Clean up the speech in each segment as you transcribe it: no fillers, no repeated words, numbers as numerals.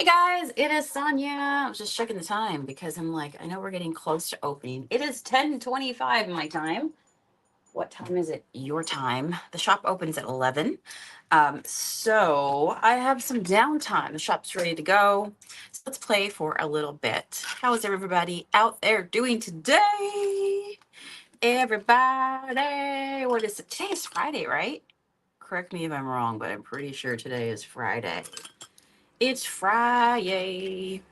Hey guys, it is Sonia. I was just checking the time because I'm like, I know we're getting close to opening. It is 10:25 my time. What time is it? Your time. The shop opens at 11. So I have some downtime. The shop's ready to go. So let's play for a little bit. How is everybody out there doing today? Everybody, what is it? Today is Friday, right? Correct me if I'm wrong, but I'm pretty sure today is Friday. It's Friday.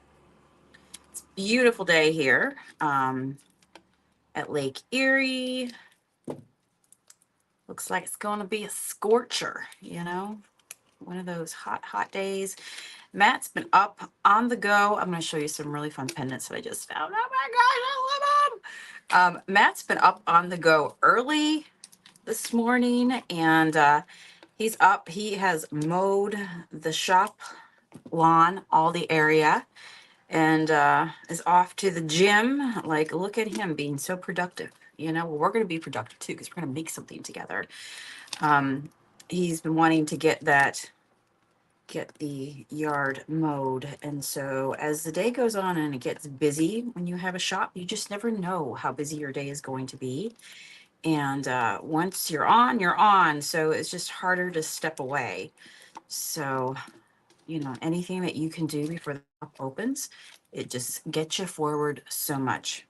Beautiful day here at Lake Erie. Looks like it's going to be a scorcher, one of those hot, hot days. Matt's been up on the go. I'm going to show you some really fun pendants that I just found. Oh my gosh, I love them. Matt's been up on the go early this morning, and he's up. He has mowed the shop lawn, all the area, and is off to the gym. Like, look at him being so productive. Well, we're going to be productive too because we're going to make something together. He's been wanting to get the yard mowed, and so as the day goes on and it gets busy, when you have a shop, you just never know how busy your day is going to be. And once you're on, so it's just harder to step away. So anything that you can do before the shop opens, it just gets you forward so much.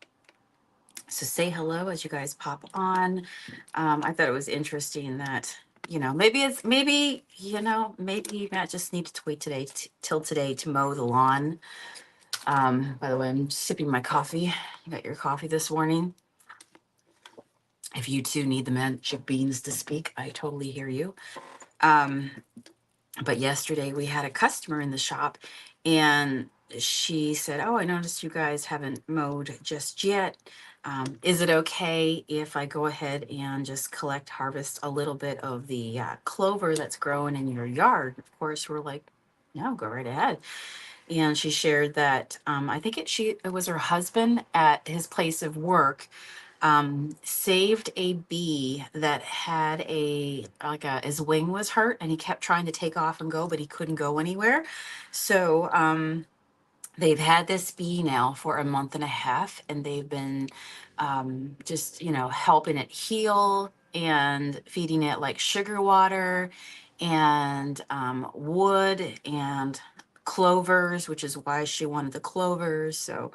So say hello as you guys pop on. I thought it was interesting that, maybe Matt just needed to wait till today to mow the lawn. By the way, I'm sipping my coffee. You got your coffee this morning. If you too need the magic beans to speak, I totally hear you. But yesterday we had a customer in the shop, and she said, "Oh, I noticed you guys haven't mowed just yet. Is it okay if I go ahead and just harvest a little bit of the clover that's growing in your yard?" Of course, we're like, "No, go right ahead." And she shared that I think it was her husband at his place of work saved a bee that had his wing was hurt, and he kept trying to take off and go, but he couldn't go anywhere. So they've had this bee now for a month and a half, and they've been just helping it heal and feeding it like sugar water and wood and clovers, which is why she wanted the clovers. So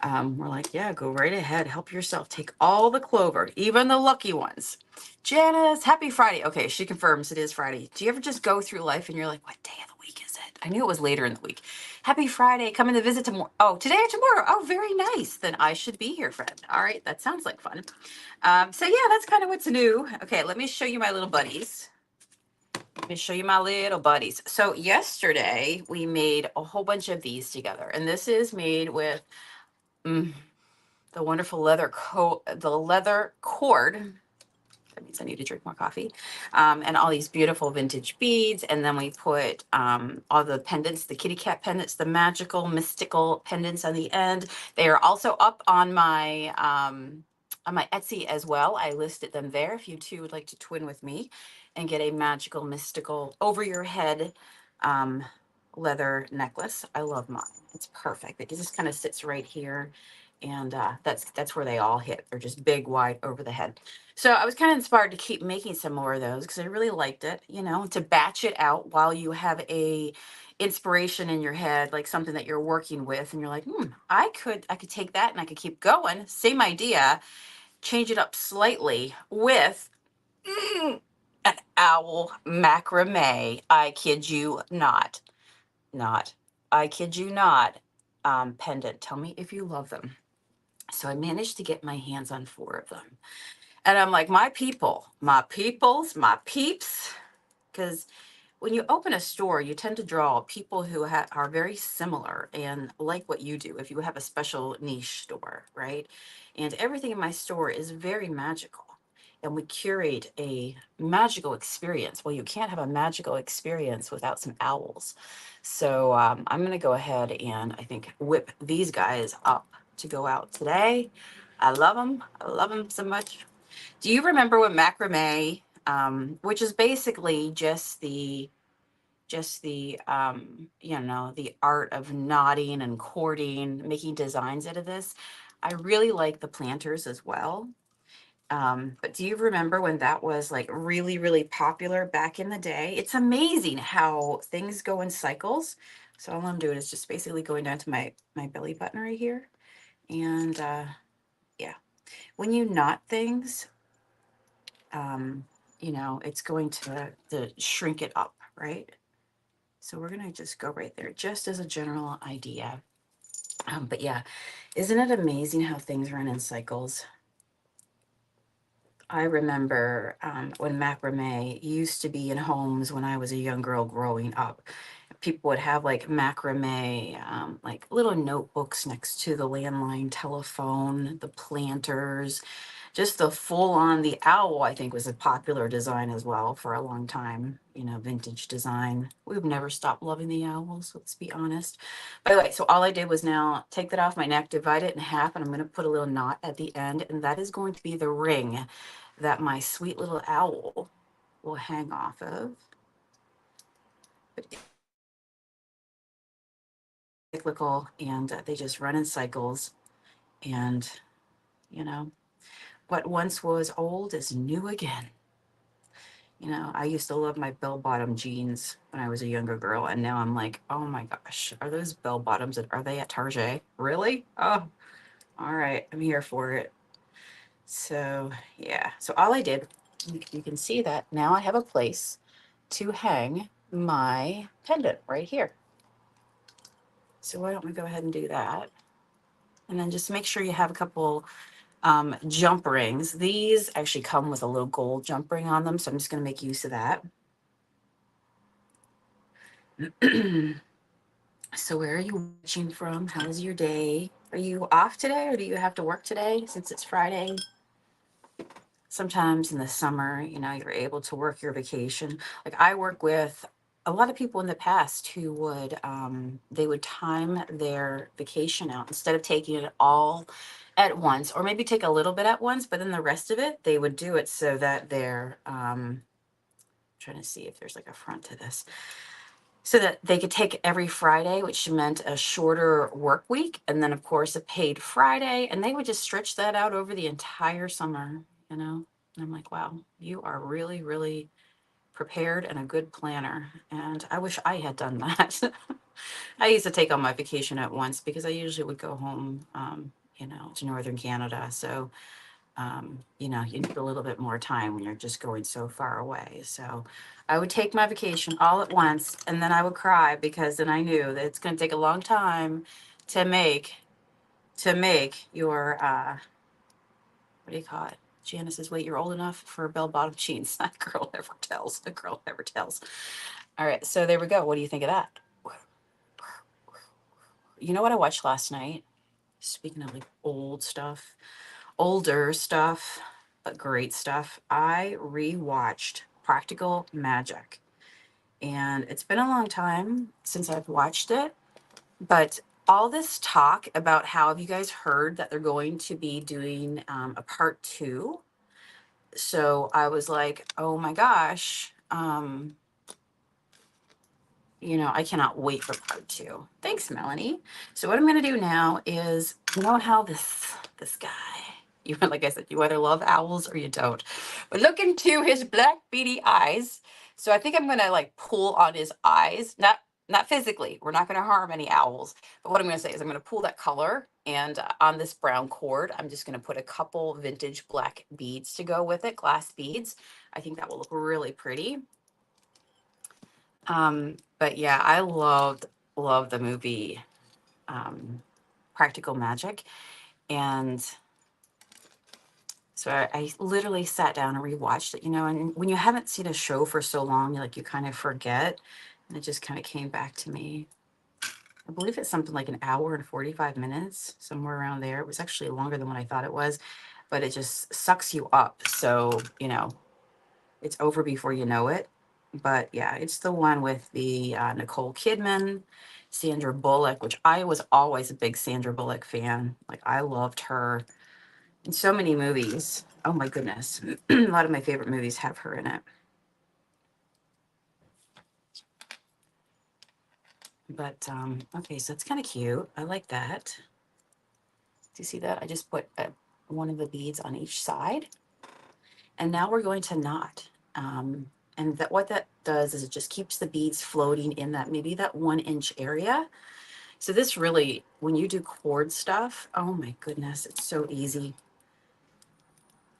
we're like, yeah, go right ahead. Help yourself. Take all the clover, even the lucky ones. Janice, happy Friday. Okay, she confirms it is Friday. Do you ever just go through life and you're like, what day of the week is it? I knew it was later in the week. Happy Friday. Coming to visit tomorrow. Oh, today or tomorrow. Oh, very nice. Then I should be here, friend. All right, that sounds like fun. So yeah, that's kind of what's new. Okay, let me show you my little buddies. Let me show you my little buddies. So yesterday we made a whole bunch of these together, and this is made with the wonderful the leather cord. That means I need to drink more coffee. And all these beautiful vintage beads. And then we put all the pendants, the kitty cat pendants, the magical, mystical pendants on the end. They are also up on my Etsy as well. I listed them there if you too would like to twin with me and get a magical, mystical, over your head leather necklace. I love mine. It's perfect. It just kind of sits right here, and that's where they all hit. They're just big, wide over the head. So I was kind of inspired to keep making some more of those because I really liked it. To batch it out while you have a inspiration in your head, like something that you're working with, and you're like, I could take that and I could keep going. Same idea, change it up slightly with an owl macrame. I kid you not. Not. I kid you not. Pendant. Tell me if you love them. So I managed to get my hands on 4 of them. And I'm like, my people, my peoples, my peeps. Because when you open a store, you tend to draw people who are very similar and like what you do if you have a special niche store, right? And everything in my store is very magical. And we curate a magical experience. Well, you can't have a magical experience without some owls. So I'm going to go ahead and I think whip these guys up to go out today. I love them. I love them so much. Do you remember when macrame, which is basically just the just the the art of knotting and cording, making designs out of this. I really like the planters as well. But do you remember when that was like really, really popular back in the day? It's amazing how things go in cycles. So all I'm doing is just basically going down to my belly button right here. And yeah, when you knot things, um, it's going to shrink it up, right? So we're gonna just go right there, just as a general idea. But yeah, isn't it amazing how things run in cycles? I remember when macrame used to be in homes when I was a young girl growing up. People would have like macrame, like little notebooks next to the landline telephone, the planters, just the full on. The owl, I think, was a popular design as well for a long time, vintage design. We've never stopped loving the owls, let's be honest. By the way, so all I did was now take that off my neck, divide it in half, and I'm going to put a little knot at the end, and that is going to be the ring that my sweet little owl will hang off of. But cyclical, and they just run in cycles. And, you know, what once was old is new again. I used to love my bell bottom jeans when I was a younger girl, and now I'm like, oh my gosh, are those bell bottoms? Are they at Target? Really? Oh, all right, I'm here for it. So yeah, so all I did, you can see that now I have a place to hang my pendant right here. So why don't we go ahead and do that? And then just make sure you have a couple jump rings. These actually come with a little gold jump ring on them, so I'm just going to make use of that. So where are you watching from? How's your day? Are you off today or do you have to work today since it's Friday? Sometimes in the summer, you're able to work your vacation. Like I work with a lot of people in the past who would they would time their vacation out instead of taking it all at once, or maybe take a little bit at once, but then the rest of it they would do it so that they're trying to see if there's like a front to this, so that they could take every Friday, which meant a shorter work week, and then of course a paid Friday, and they would just stretch that out over the entire summer, And I'm like, wow, you are really, really prepared and a good planner. And I wish I had done that. I used to take all my vacation at once because I usually would go home, to northern Canada. So you need a little bit more time when you're just going so far away. So I would take my vacation all at once, and then I would cry because then I knew that it's going to take a long time to make your what do you call it? Janice says, "Wait, you're old enough for bell-bottom jeans." That girl never tells. The girl never tells. All right, so there we go. What do you think of that? You know what I watched last night? Speaking of like older stuff, but great stuff. I rewatched Practical Magic. And it's been a long time since I've watched it, but all this talk about how, have you guys heard that they're going to be doing a part two? So I was like, oh my gosh, I cannot wait for part two. Thanks, Melanie. So what I'm going to do now is, how this guy, like I said, you either love owls or you don't. But look into his black beady eyes. So I think I'm going to like pull on his eyes, not physically. We're not going to harm any owls. But what I'm going to say is I'm going to pull that color, and on this brown cord, I'm just going to put a couple vintage black beads to go with it, glass beads. I think that will look really pretty. But yeah, I loved the movie Practical Magic. And so I literally sat down and rewatched it, and when you haven't seen a show for so long, you kind of forget. And it just kind of came back to me. I believe it's something like an hour and 45 minutes, somewhere around there. It was actually longer than what I thought it was, but it just sucks you up. So, it's over before you know it. But yeah, it's the one with the Nicole Kidman, Sandra Bullock, which I was always a big Sandra Bullock fan. Like I loved her in so many movies. Oh my goodness. A lot of my favorite movies have her in it. But okay, so it's kind of cute. I like that. Do you see that? I just put one of the beads on each side. And now we're going to knot. And that what that does is it just keeps the beads floating in that maybe that 1 inch area. So this really, when you do cord stuff, oh my goodness, it's so easy.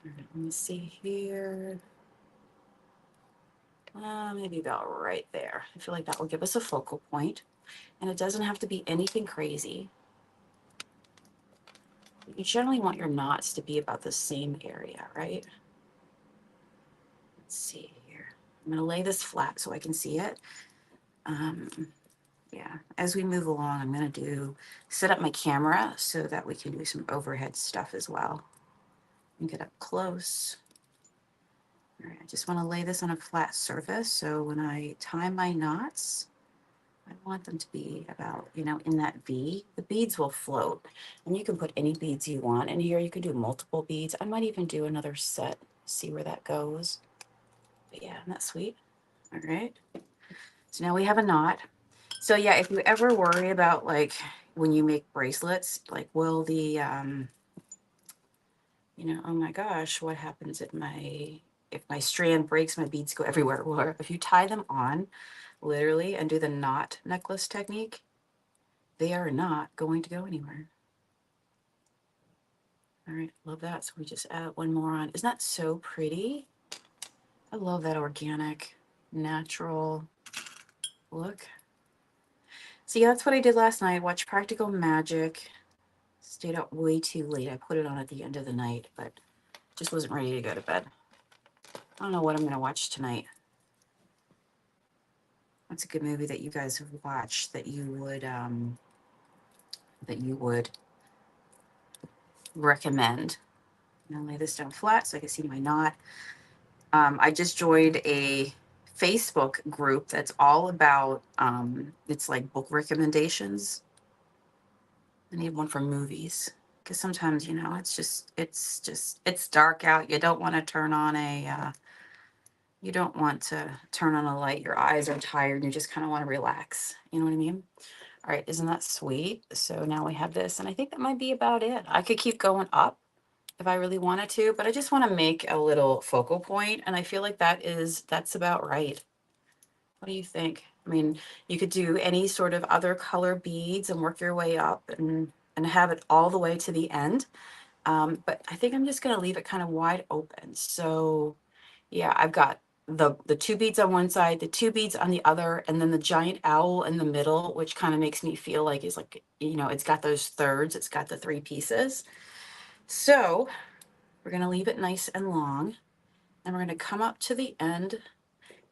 All right, let me see here. Maybe about right there. I feel like that will give us a focal point. And it doesn't have to be anything crazy. You generally want your knots to be about the same area, right? Let's see here. I'm going to lay this flat so I can see it. Yeah, as we move along, I'm going to set up my camera so that we can do some overhead stuff as well. And get up close. All right, I just want to lay this on a flat surface. So when I tie my knots, I want them to be about, in that V. The beads will float, and you can put any beads you want in here. You can do multiple beads. I might even do another set, see where that goes. But yeah, isn't that sweet? All right. So now we have a knot. So yeah, if you ever worry about like when you make bracelets, like will the, oh my gosh, what happens if my strand breaks, my beads go everywhere. Or if you tie them on literally and do the knot necklace technique, they are not going to go anywhere. All right, love that. So we just add one more on. Isn't that so pretty? I love that organic, natural look. So yeah, that's what I did last night. Watched Practical Magic. Stayed up way too late. I put it on at the end of the night, but just wasn't ready to go to bed. I don't know what I'm going to watch tonight. What's a good movie that you guys have watched that you would recommend? I'll lay this down flat so I can see my knot. I just joined a Facebook group that's all about it's like book recommendations. I need one for movies because sometimes it's dark out. You don't want to turn on a light. Your eyes are tired. You just kind of want to relax. You know what I mean? All right, isn't that sweet? So now we have this, and I think that might be about it. I could keep going up if I really wanted to, but I just want to make a little focal point, and I feel like that's about right. What do you think? I mean, you could do any sort of other color beads and work your way up and have it all the way to the end. But I think I'm just going to leave it kind of wide open. So yeah, I've got the two beads on one side, the two beads on the other, and then the giant owl in the middle, which kind of makes me feel like it's like, it's got those thirds, it's got the 3 pieces. So we're going to leave it nice and long, and we're going to come up to the end,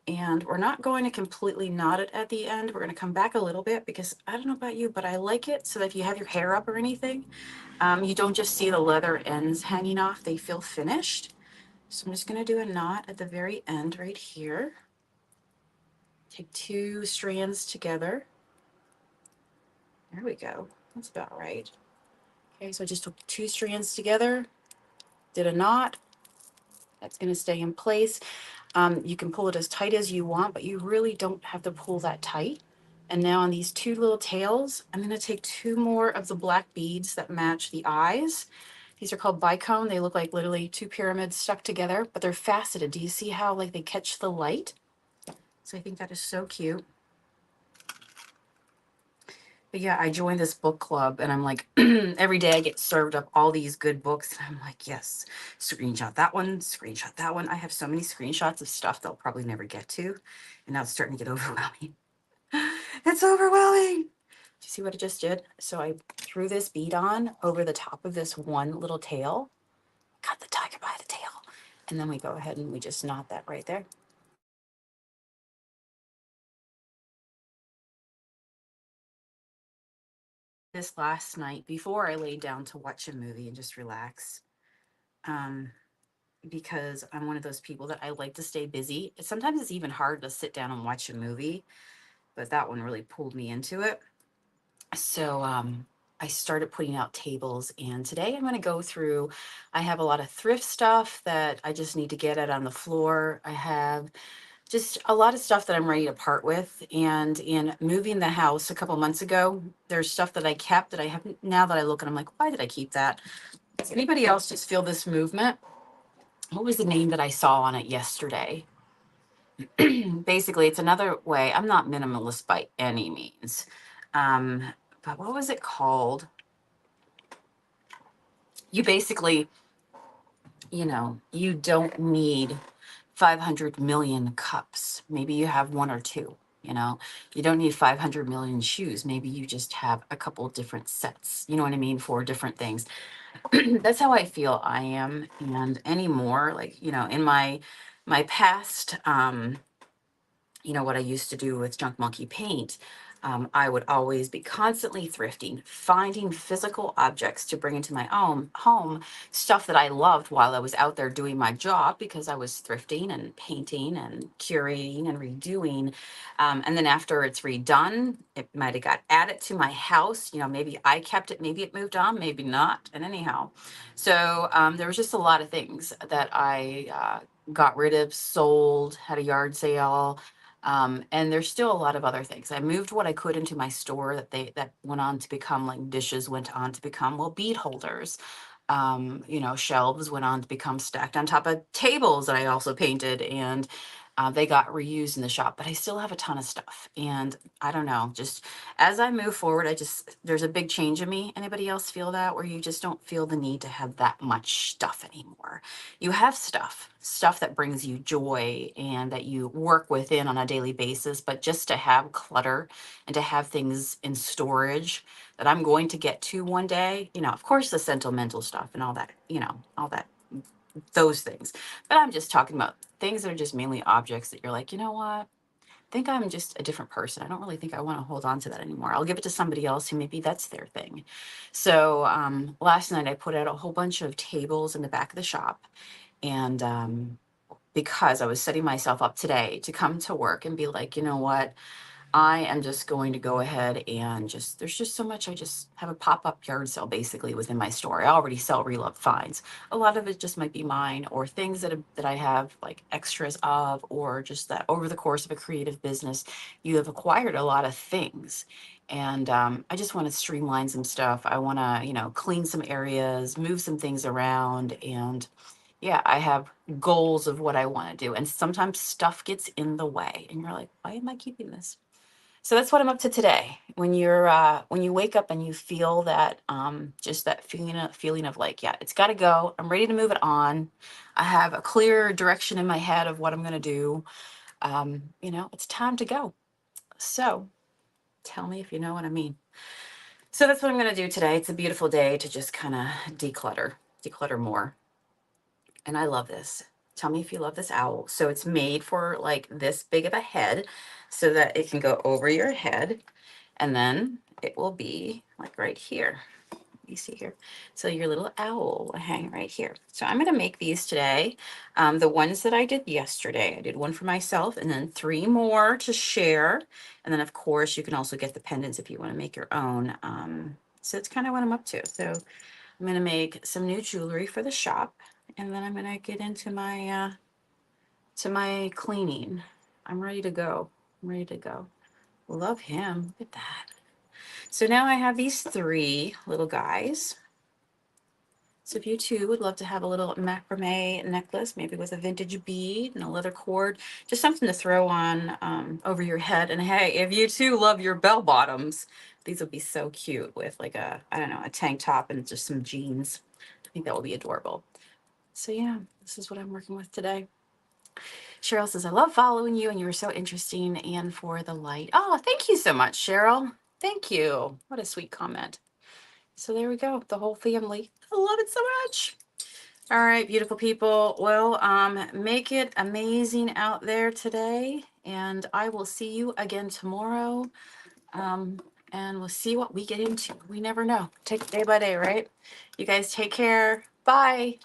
and we're not going to completely knot it at the end. We're going to come back a little bit because I don't know about you, but I like it so that if you have your hair up or anything, you don't just see the leather ends hanging off. They feel finished. So I'm just going to do a knot at the very end right here. Take 2 strands together. There we go. That's about right. Okay, so I just took 2 strands together, did a knot. That's going to stay in place. You can pull it as tight as you want, but you really don't have to pull that tight. And now on these 2 little tails, I'm going to take 2 more of the black beads that match the eyes. These are called bicone. They look like literally 2 pyramids stuck together, but they're faceted. Do you see how like they catch the light? So I think that is so cute. But yeah, I joined this book club, and I'm like, every day I get served up all these good books. And I'm like, yes, screenshot that one, screenshot that one. I have so many screenshots of stuff they'll probably never get to. And now it's starting to get overwhelming. It's overwhelming. Do you see what I just did? So I threw this bead on over the top of this one little tail, cut the tiger by the tail. And then we go ahead and we just knot that right there. This last night before I laid down to watch a movie and just relax. Because I'm one of those people that I like to stay busy. Sometimes it's even hard to sit down and watch a movie, but that one really pulled me into it. So I started putting out tables, and today I'm going to go through. I have a lot of thrift stuff that I just need to get it on the floor. I have just a lot of stuff that I'm ready to part with. And in moving the house a couple months ago, there's stuff that I kept that I haven't, now that I look and I'm like, why did I keep that? Does anybody else just feel this movement? What was the name that I saw on it yesterday? Basically, it's another way. I'm not minimalist by any means. Um, but what was it called? You basically, you don't need 500 million cups. Maybe you have one or two. You don't need 500 million shoes. Maybe you just have a couple different sets. You know what I mean? For different things. That's how I feel I am. And anymore, like, in my past, what I used to do with Junk Monkey Paint, I would always be constantly thrifting, finding physical objects to bring into my own home, stuff that I loved while I was out there doing my job because I was thrifting and painting and curating and redoing. And then after it's redone, it might have got added to my house. Maybe I kept it, maybe it moved on, maybe not. And anyhow, so there was just a lot of things that I got rid of, sold, had a yard sale. And there's still a lot of other things. I moved what I could into my store that went on to become, like, dishes went on to become, well, bead holders. Shelves went on to become stacked on top of tables that I also painted, and they got reused in the shop. But I still have a ton of stuff, and I don't know. Just as I move forward, there's a big change in me. Anybody else feel that, where you just don't feel the need to have that much stuff anymore? You have stuff that brings you joy and that you work within on a daily basis, but just to have clutter and to have things in storage that I'm going to get to one day, of course, the sentimental stuff and all that, all that, those things. But I'm just talking about things that are just mainly objects that you're like, you know what? I think I'm just a different person. I don't really think I want to hold on to that anymore. I'll give it to somebody else who maybe that's their thing. So last night I put out a whole bunch of tables in the back of the shop. And because I was setting myself up today to come to work and be like, you know what? I am just going to go ahead and there's just so much. I just have a pop-up yard sale basically within my store. I already sell reloved finds. A lot of it just might be mine or things that I have like extras of, or just that over the course of a creative business, you have acquired a lot of things. And I just want to streamline some stuff. I want to, clean some areas, move some things around. And yeah, I have goals of what I want to do. And sometimes stuff gets in the way and you're like, why am I keeping this? So that's what I'm up to today. When you wake up and you feel that just that feeling of like, yeah, it's got to go. I'm ready to move it on. I have a clear direction in my head of what I'm going to do. It's time to go. So tell me if you know what I mean. So that's what I'm going to do today. It's a beautiful day to just kind of declutter more. And I love this. Tell me if you love this owl. So it's made for like this big of a head so that it can go over your head. And then it will be like right here. You see here. So your little owl will hang right here. So I'm going to make these today. The ones that I did yesterday, I did one for myself and then 3 more to share. And then of course you can also get the pendants if you want to make your own. So it's kind of what I'm up to. So I'm going to make some new jewelry for the shop. And then I'm going to get into my cleaning. I'm ready to go. I'm ready to go. Love him. Look at that. So now I have these 3 little guys. So if you too would love to have a little macrame necklace, maybe with a vintage bead and a leather cord, just something to throw on over your head. And hey, if you too love your bell bottoms, these will be so cute with like I don't know, a tank top and just some jeans. I think that will be adorable. So yeah, this is what I'm working with today. Cheryl says, I love following you and you were so interesting and for the light. Oh, thank you so much, Cheryl. Thank you. What a sweet comment. So there we go. The whole family. I love it so much. All right, beautiful people. Well, make it amazing out there today. And I will see you again tomorrow. And we'll see what we get into. We never know. Take it day by day, right? You guys take care. Bye.